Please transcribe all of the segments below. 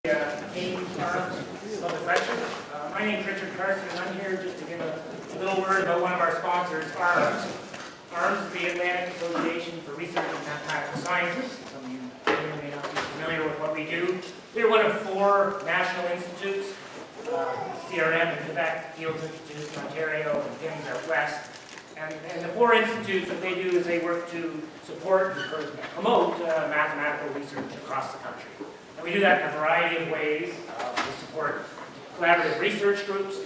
CAIMS public lecture. My name is Richard Carson, and I'm here just to give a little word about one of our sponsors, ARMS. ARMS is the Atlantic Association for Research in Mathematical Sciences. Some of you may or may not be familiar with what we do. We're one of 4 national institutes, CRM in Quebec, Fields Institute in Ontario, and CAIMS out west. And the 4 institutes, what they do is they work to support or promote mathematical research across the country. And we do that in a variety of ways. We support collaborative research groups,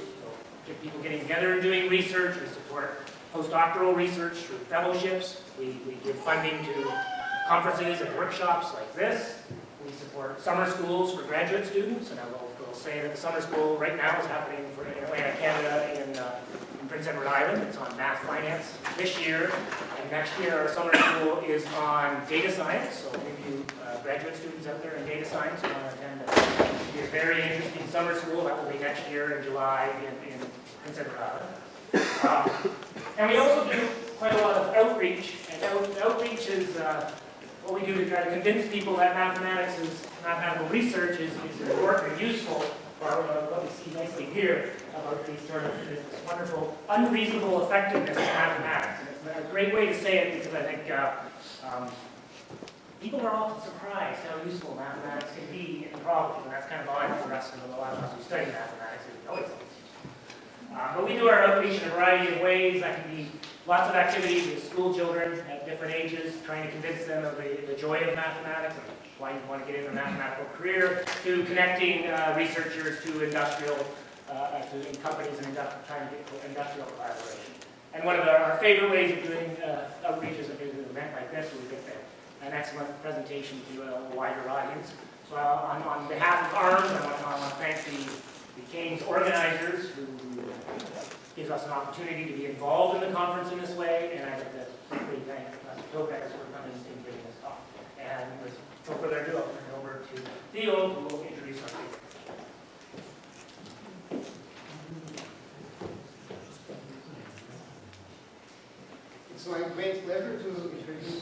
get people getting together and doing research. We support postdoctoral research through fellowships. We give funding to conferences and workshops like this. We support summer schools for graduate students, and I will say that the summer school right now is happening in Atlantic, Canada, in Prince Edward Island. It's on math finance this year, and next year our summer school is on data science. So if you graduate students out there in data science want to attend a very interesting summer school, that will be next year in July in Prince Edward Island. And we also do quite a lot of outreach, and outreach is what we do to try to convince people that mathematical research is important and useful, or what we see nicely here about this wonderful unreasonable effectiveness of mathematics. And it's a great way to say it because I think people are often surprised how useful mathematics can be in problems, and that's kind of odd for us and a lot of us who study mathematics. We know it's useful. But we do our outreach in a variety of ways. That can be lots of activities with school children at different ages, trying to convince them of the joy of mathematics and why you want to get into a mathematical career, to connecting researchers to industrial, to companies and trying to get industrial collaboration. And one of our favorite ways of doing outreach is an event like this, where we get an excellent presentation to a wider audience. So on behalf of ARMS, I want to thank the CAIMS organizers who gives us an opportunity to be involved in the conference in this way, and I'd like to particularly thank Topaz for coming and giving this talk. And with no further ado, I'll turn it over to Theo, who will introduce our speaker. It's my great pleasure to introduce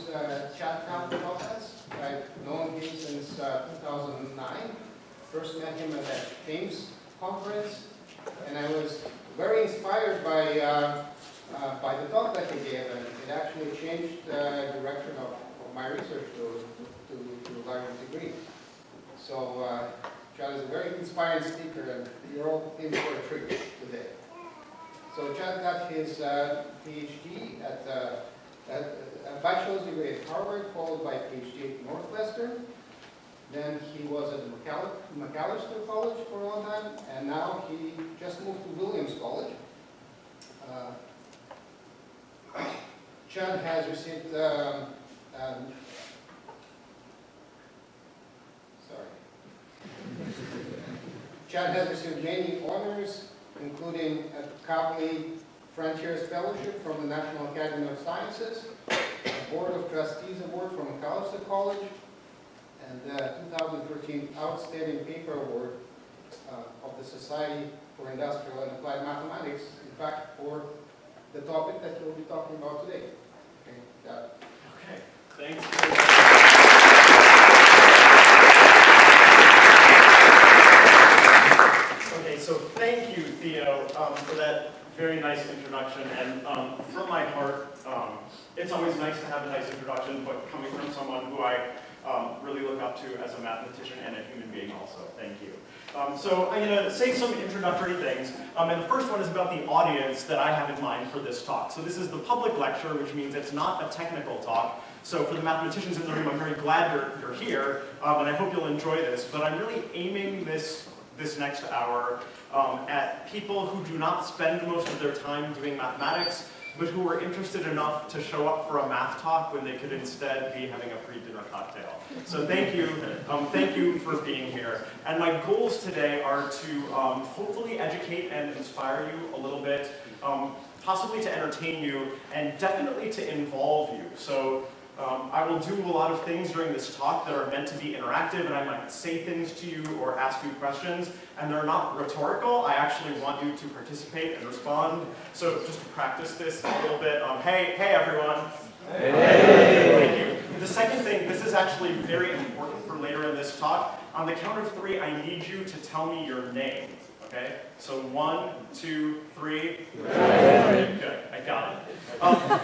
Chad Topaz. I've known him since 2009. First met him at that CAIMS conference, and I was very inspired by the talk that he gave, and it actually changed the direction of my research to a larger degree. So Chad is a very inspiring speaker, and you're all in for a treat today. So Chad got his PhD at a bachelor's degree at Harvard, followed by a PhD at Northwestern. Then he was at Macalester College for a long time, and now he just moved to Williams College. Chad has received Chad has received many honors, including a Copley Frontiers Fellowship from the National Academy of Sciences, a Board of Trustees Award from Macalester College, and the 2013 Outstanding Paper Award of the Society for Industrial and Applied Mathematics, in fact, for the topic that you'll be talking about today. Okay, got it. Okay, thanks. Okay, so thank you, Theo, for that very nice introduction. And from my heart, it's always nice to have a nice introduction, but coming from someone who I really look up to as a mathematician and a human being also. Thank you. So I'm going to say some introductory things, and the first one is about the audience that I have in mind for this talk. So this is the public lecture, which means it's not a technical talk. So for the mathematicians in the room, I'm very glad you're here, and I hope you'll enjoy this. But I'm really aiming this next hour at people who do not spend most of their time doing mathematics, but who are interested enough to show up for a math talk when they could instead be having a pre-dinner cocktail. So thank you for being here. And my goals today are to hopefully educate and inspire you a little bit, possibly to entertain you, and definitely to involve you. So I will do a lot of things during this talk that are meant to be interactive, and I might say things to you or ask you questions, and they're not rhetorical. I actually want you to participate and respond. So just to practice this a little bit, hey everyone. Hey. Thank you. The second thing, this is actually very important for later in this talk. On the count of 3, I need you to tell me your name. Okay? So 1, 2, 3. Good, I got it.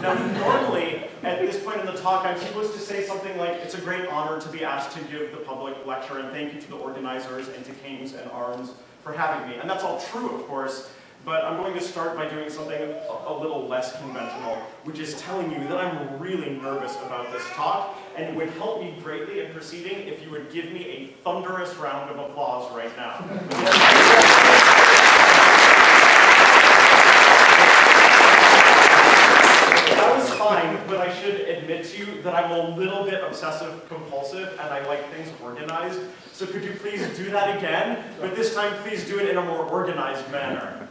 Now, normally, at this point in the talk, I'm supposed to say something like, it's a great honor to be asked to give the public lecture, and thank you to the organizers and to CAIMS and ARMS for having me. And that's all true, of course, but I'm going to start by doing something a little less conventional, which is telling you that I'm really nervous about this talk, and it would help me greatly in proceeding if you would give me a thunderous round of applause right now. That was fine, but I should admit to you that I'm a little bit obsessive compulsive and I like things organized. So could you please do that again? But this time, please do it in a more organized manner.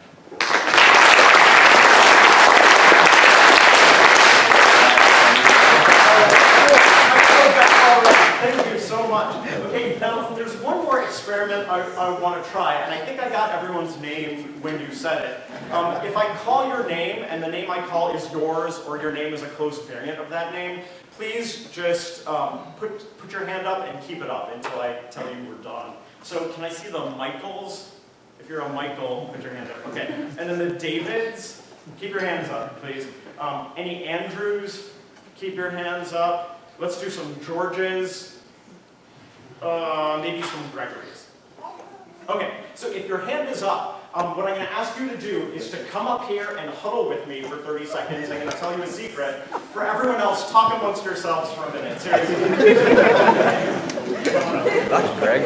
Thank you so much. Okay, now there's one more experiment I want to try, and I think I got everyone's name when you said it. If I call your name, and the name I call is yours, or your name is a close variant of that name, please just put your hand up and keep it up until I tell you we're done. So can I see the Michaels? If you're a Michael, put your hand up. Okay, and then the Davids, keep your hands up, please. Any Andrews, keep your hands up. Let's do some Georges, maybe some Gregory's. Okay, so if your hand is up, what I'm going to ask you to do is to come up here and huddle with me for 30 seconds. I'm going to tell you a secret. For everyone else, talk amongst yourselves for a minute. Seriously. Dr. Greg.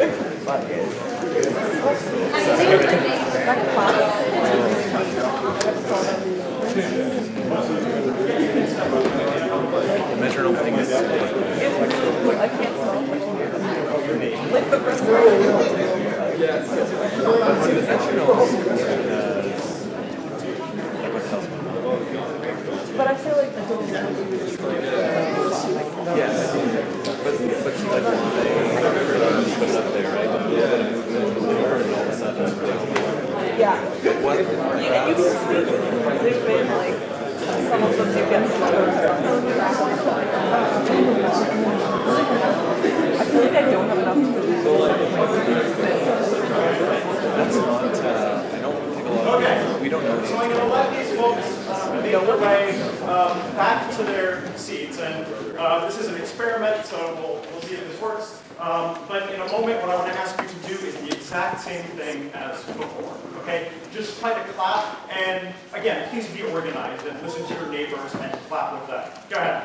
The measured opening is I can't smell your name. But I feel like yes. But see, like one day put it up there, right? And all of a sudden, yeah. What? You can see they've been like. Some of them do get slower. I feel like I don't have enough to do. That's not, I don't think a lot of okay. We don't know. So I'm going to let these folks make their way back to their seats. And this is an experiment, so we'll see if this works. But in a moment, what I want to ask you to do is the exact same thing as before. Okay? Just try to clap, and again, please be organized and listen to your neighbors and clap with them. Go ahead.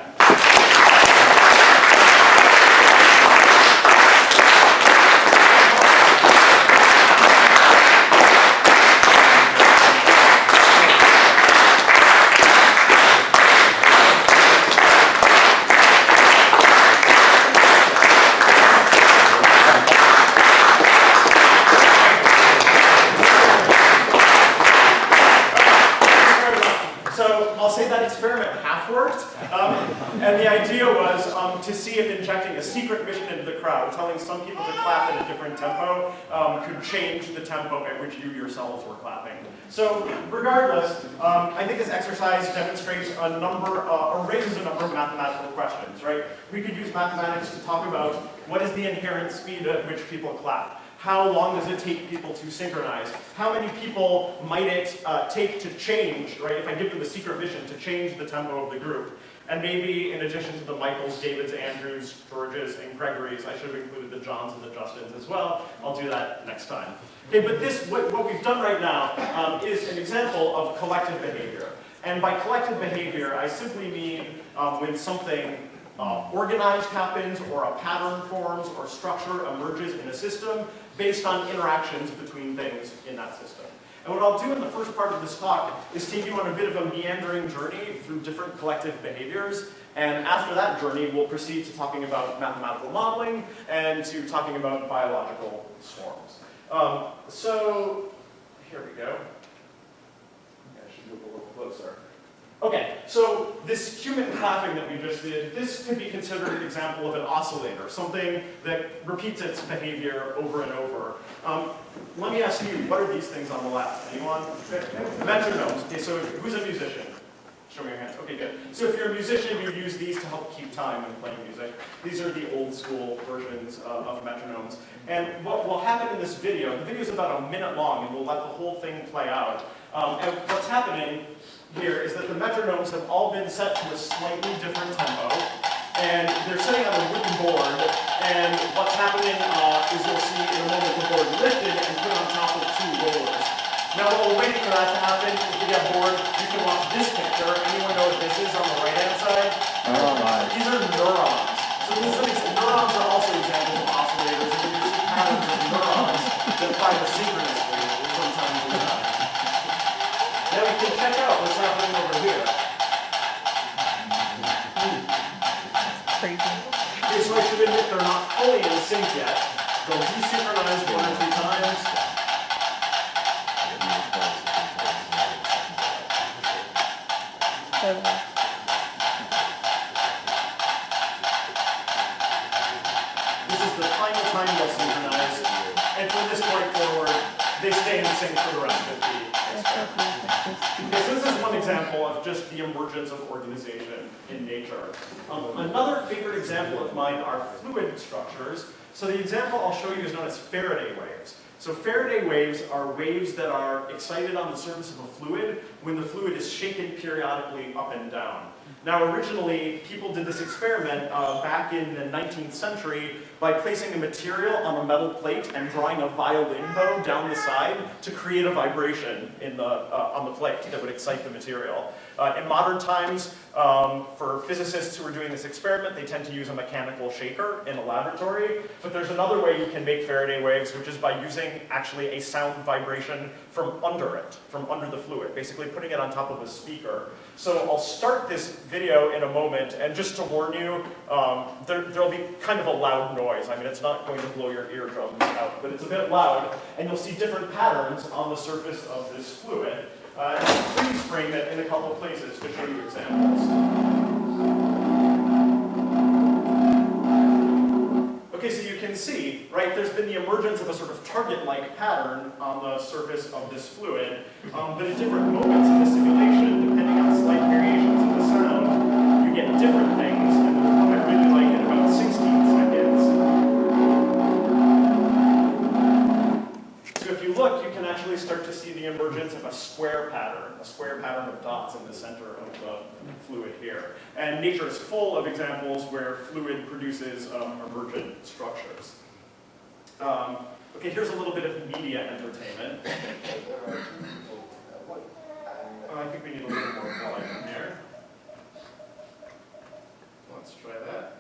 And the idea was to see if injecting a secret mission into the crowd, telling some people to clap at a different tempo, could change the tempo at which you yourselves were clapping. So regardless, I think this exercise demonstrates a number, or raises a number of mathematical questions, right? We could use mathematics to talk about what is the inherent speed at which people clap. How long does it take people to synchronize? How many people might it take to change, right? If I give them the secret mission to change the tempo of the group. And maybe in addition to the Michaels, Davids, Andrews, Georges, and Gregory's, I should have included the Johns and the Justins as well. I'll do that next time. Okay, but this, what we've done right now is an example of collective behavior. And by collective behavior, I simply mean when something organized happens, or a pattern forms, or structure emerges in a system based on interactions between things in that system. And what I'll do in the first part of this talk is take you on a bit of a meandering journey through different collective behaviors. And after that journey, we'll proceed to talking about mathematical modeling and to talking about biological swarms. So here we go. I should move a little closer. Okay, so this human clapping that we just did, this could be considered an example of an oscillator, something that repeats its behavior over and over. Let me ask you, what are these things on the left? Anyone? Metronomes. Okay, so who's a musician? Show me your hands. Okay, good. So if you're a musician, you use these to help keep time when playing music. These are the old school versions of metronomes. And what will happen in this video, the video is about a minute long, and we'll let the whole thing play out. And what's happening here is that the metronomes have all been set to a slightly different tempo. And they're sitting on a wooden board, and what's happening is you'll see in a moment the board lifted and put on top of two rollers. Now while we're waiting for that to happen, if you get bored, you can watch this picture. Anyone know what this is on the right-hand side? These are neurons. So neurons are also examples of oscillators, and you see patterns of neurons that fire synchronously from time to time. Now we can check out what's happening over here. Okay, so I should admit they're not fully in sync yet. They'll desynchronize 1 or 2 times. This is the final time they'll synchronize, and from this point forward, they stay in sync for the rest of the experiment. Okay, so this is one example of just the emergence of organization in nature. Another favorite example of mine are fluid structures. So the example I'll show you is known as Faraday waves. So Faraday waves are waves that are excited on the surface of a fluid when the fluid is shaken periodically up and down. Now originally, people did this experiment back in the 19th century by placing a material on a metal plate and drawing a violin bow down the side to create a vibration on the plate that would excite the material. In modern times, for physicists who are doing this experiment, they tend to use a mechanical shaker in a laboratory. But there's another way you can make Faraday waves, which is by using actually a sound vibration from under it, from under the fluid, basically putting it on top of a speaker. So I'll start this video in a moment, and just to warn you, there'll be kind of a loud noise. I mean, it's not going to blow your eardrums out, but it's a bit loud, and you'll see different patterns on the surface of this fluid. And I'll freeze frame it in a couple of places to show you examples. Okay, so you can see, right, there's been the emergence of a sort of target-like pattern on the surface of this fluid, but at different moments in the simulation, depending on slight variations in the sound, you get different things, and the one I really like in about 16 seconds. So if you look, you can actually start to see the emergence of a square pattern of dots in the center of the fluid here. And nature is full of examples where fluid produces emergent structures. Okay, here's a little bit of media entertainment. I think we need a little more volume here. Let's try that.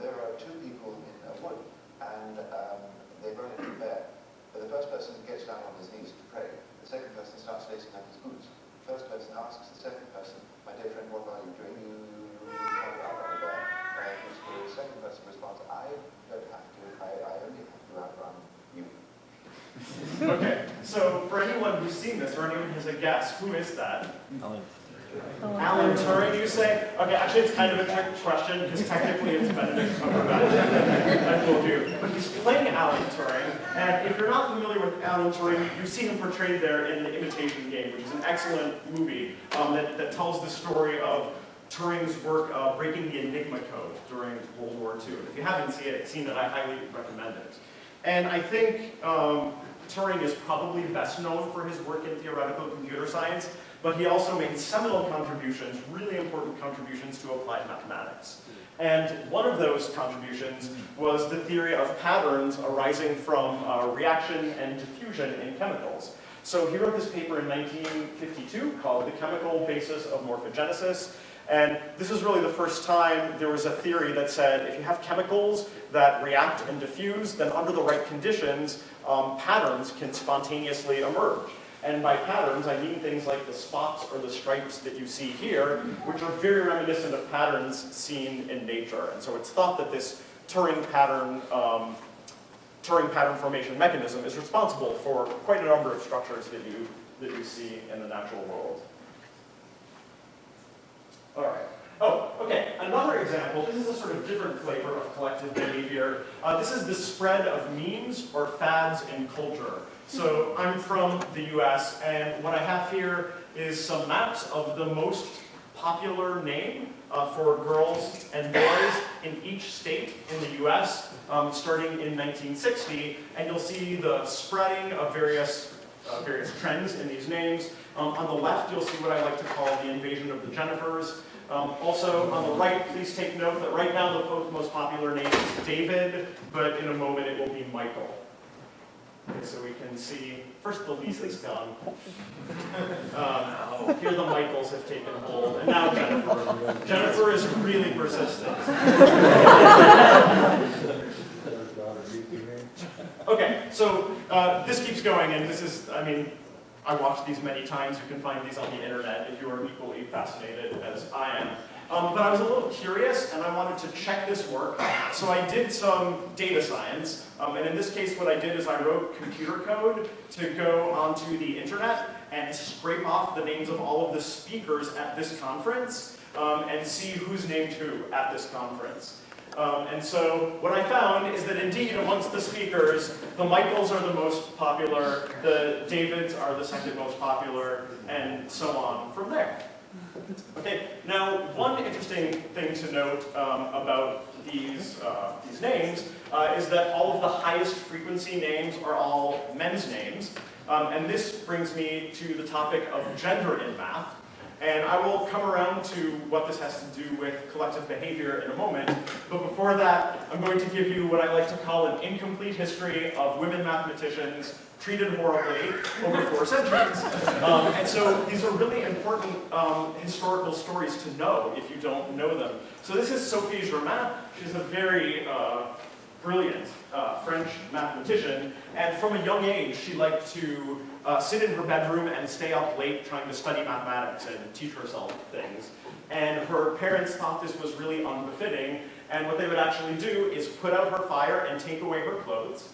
There are 2 people in a wood, and they run into a bear. But the first person gets down on his knees to pray. The second person starts lacing up his boots. The first person asks the second person, "My dear friend, what are you doing? You can't outrun a bear." The second person responds, "I don't have to. I only have to outrun you." Okay, so for anyone who's seen this, or anyone who has a guess, who is that? Alan Turing, you say? Okay, actually it's kind of a trick question, because technically it's Benedict Cumberbatch. I told you. But he's playing Alan Turing, and if you're not familiar with Alan Turing, you see him portrayed there in The Imitation Game, which is an excellent movie that tells the story of Turing's work breaking the Enigma code during World War II. If you haven't seen it, I highly recommend it. And I think Turing is probably best known for his work in theoretical computer science, but he also made seminal contributions, really important contributions to applied mathematics. And one of those contributions was the theory of patterns arising from reaction and diffusion in chemicals. So he wrote this paper in 1952 called The Chemical Basis of Morphogenesis. And this was really the first time there was a theory that said if you have chemicals that react and diffuse, then under the right conditions, patterns can spontaneously emerge. And by patterns, I mean things like the spots or the stripes that you see here, which are very reminiscent of patterns seen in nature. And so it's thought that this Turing pattern formation mechanism is responsible for quite a number of structures that you see in the natural world. All right. Oh, okay, another example, this is a sort of different flavor of collective behavior. This is the spread of memes or fads in culture. So I'm from the US, and what I have here is some maps of the most popular name for girls and boys in each state in the US, starting in 1960, and you'll see the spreading of various trends in these names. On the left, you'll see what I like to call the invasion of the Jennifers. Also, on the right, please take note that right now the most popular name is David, but in a moment it will be Michael. Okay, so we can see, first the Lisa's gone. Here the Michaels have taken hold, and now Jennifer. Jennifer is really persistent. Okay, so this keeps going, and this is, I mean, I watched these many times. You can find these on the internet if you are equally fascinated as I am. But I was a little curious, and I wanted to check this work. So I did some data science, and in this case what I did is I wrote computer code to go onto the internet and scrape off the names of all of the speakers at this conference and see who's named who at this conference. And so what I found is that indeed amongst the speakers, the Michaels are the most popular, the Davids are the second most popular, and so on from there. Okay, now one interesting thing to note about these names is that all of the highest frequency names are all men's names. And this brings me to the topic of gender in math. And I will come around to what this has to do with collective behavior in a moment. But before that, I'm going to give you what I like to call an incomplete history of women mathematicians treated horribly over 4 centuries. And so these are really important historical stories to know if you don't know them. So this is Sophie Germain. She's a very brilliant French mathematician. And from a young age, she liked to sit in her bedroom and stay up late trying to study mathematics and teach herself things. And her parents thought this was really unbefitting, and what they would actually do is put out her fire and take away her clothes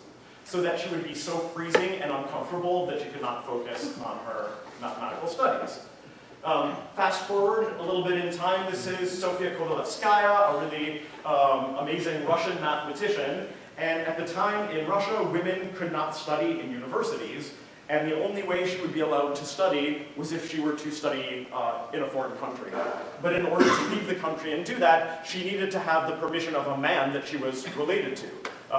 so that she would be so freezing and uncomfortable that she could not focus on her mathematical studies. Fast forward a little bit in time, this is Sofia Kovalevskaya, a really amazing Russian mathematician. And at the time in Russia, women could not study in universities. And the only way she would be allowed to study was if she were to study in a foreign country. But in order to leave the country and do that, she needed to have the permission of a man that she was related to,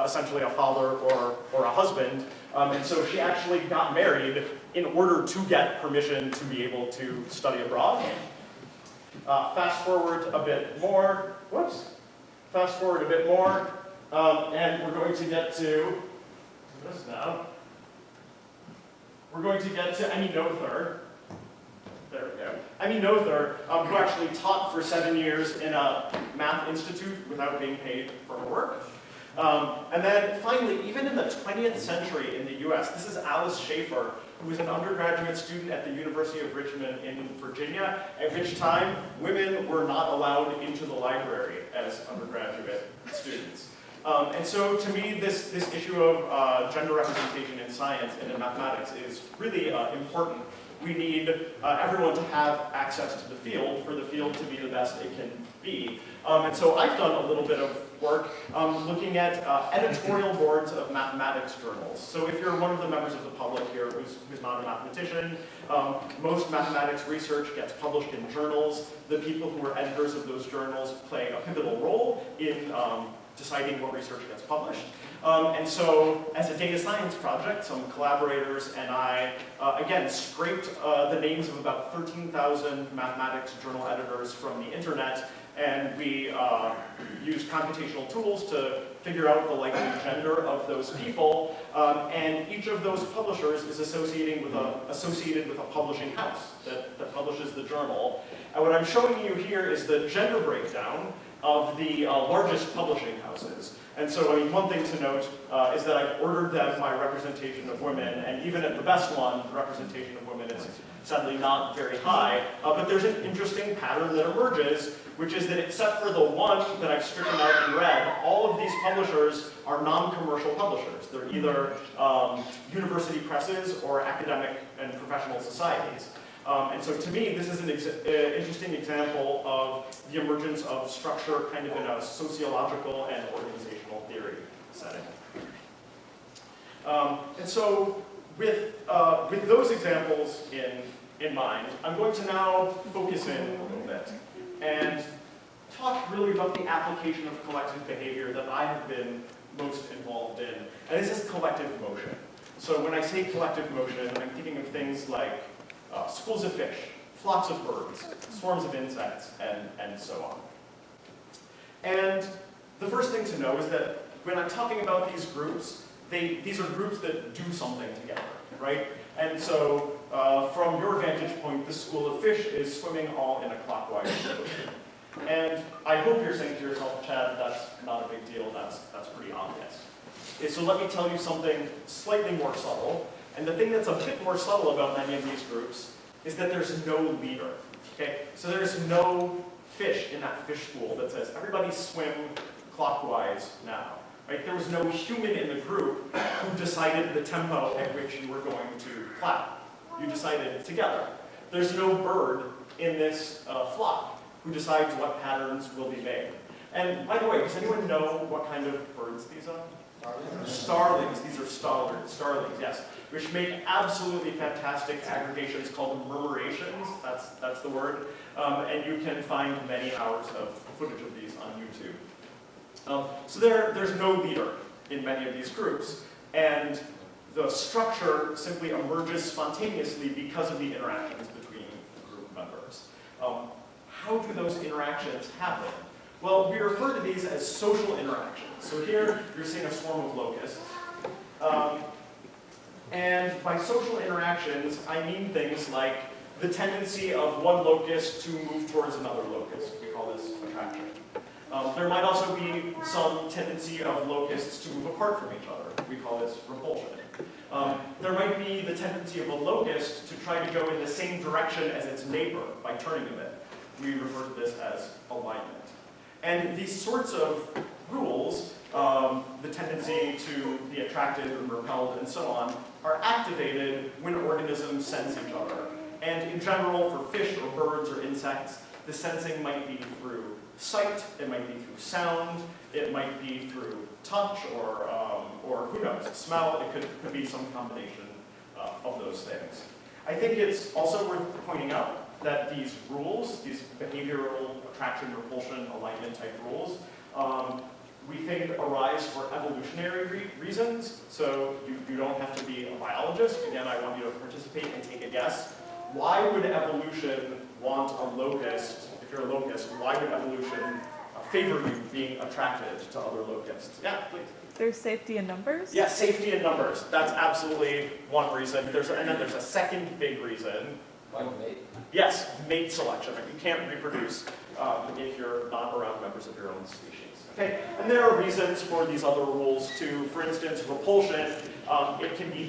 essentially a father or a husband. And so she actually got married in order to get permission to be able to study abroad. Fast forward a bit more, Fast forward a bit more, and we're going to get to this now. We're going to get to Emmy Noether. There we go. Emmy Noether, who actually taught for 7 years in a math institute without being paid for her work. And then finally, even in the 20th century in the US, this is Alice Schaefer, who was an undergraduate student at the University of Richmond in Virginia, at which time women were not allowed into the library as undergraduate students. And so to me, this issue of gender representation in science and in mathematics is really important. We need everyone to have access to the field for the field to be the best it can be. And so I've done a little bit of work looking at editorial boards of mathematics journals. So if you're one of the members of the public here who's not a mathematician, most mathematics research gets published in journals. The people who are editors of those journals play a pivotal role in deciding what research gets published. And so, as a data science project, some collaborators and I, again, scraped the names of about 13,000 mathematics journal editors from the internet, and we used computational tools to figure out the likely gender of those people, and each of those publishers is associated with a publishing house that publishes the journal. And what I'm showing you here is the gender breakdown of the largest publishing houses. And so, I mean, one thing to note is that I've ordered them by representation of women, and even at the best one, the representation of women is sadly not very high. But there's an interesting pattern that emerges, which is that except for the one that I've stricken out in red, all of these publishers are non-commercial publishers. They're either university presses or academic and professional societies. And so to me, this is an interesting example of the emergence of structure kind of in a sociological and organizational theory setting. And so with those examples in mind, I'm going to now focus in a little bit and talk really about the application of collective behavior that I have been most involved in, and this is collective motion. So when I say collective motion, I'm thinking of things like schools of fish, flocks of birds, swarms of insects, and so on. And the first thing to know is that when I'm talking about these groups, these are groups that do something together, right? And so from your vantage point, the school of fish is swimming all in a clockwise motion. And I hope you're saying to yourself, Chad, that's not a big deal, that's pretty obvious. Okay, so let me tell you something slightly more subtle. And the thing that's a bit more subtle about many of these groups is that there's no leader. Okay? So there's no fish in that fish school that says, everybody swim clockwise now. Right? There was no human in the group who decided the tempo at which you were going to clap. You decided together. There's no bird in this flock who decides what patterns will be made. And by the way, does anyone know what kind of birds these are? Starlings. These are starlings, yes, which make absolutely fantastic aggregations called murmurations. That's the word. And you can find many hours of footage of these on YouTube. So there's no leader in many of these groups, and the structure simply emerges spontaneously because of the interactions between group members. How do those interactions happen? Well, we refer to these as social interactions. So here, you're seeing a swarm of locusts. And by social interactions, I mean things like the tendency of one locust to move towards another locust. We call this attraction. There might also be some tendency of locusts to move apart from each other. We call this repulsion. There might be the tendency of a locust to try to go in the same direction as its neighbor by turning a bit. We refer to this as alignment. And these sorts of rules, the tendency to be attracted and repelled and so on, are activated when organisms sense each other. And in general, for fish or birds or insects, the sensing might be through sight, it might be through sound, it might be through touch, or who knows, smell. It could be some combination of those things. I think it's also worth pointing out that these rules, these behavioral attraction, repulsion, alignment type rules, we think arise for evolutionary reasons. So you don't have to be a biologist. Again, I want you to participate and take a guess. Why would evolution want a locust? If you're a locust, why would evolution favor you being attracted to other locusts? Yeah, please. There's safety in numbers? Yeah, safety in numbers. That's absolutely one reason. And then there's a second big reason. Mate. Yes, mate selection. You can't reproduce if you're not around members of your own species. Okay, and there are reasons for these other rules too. For instance, repulsion. It can be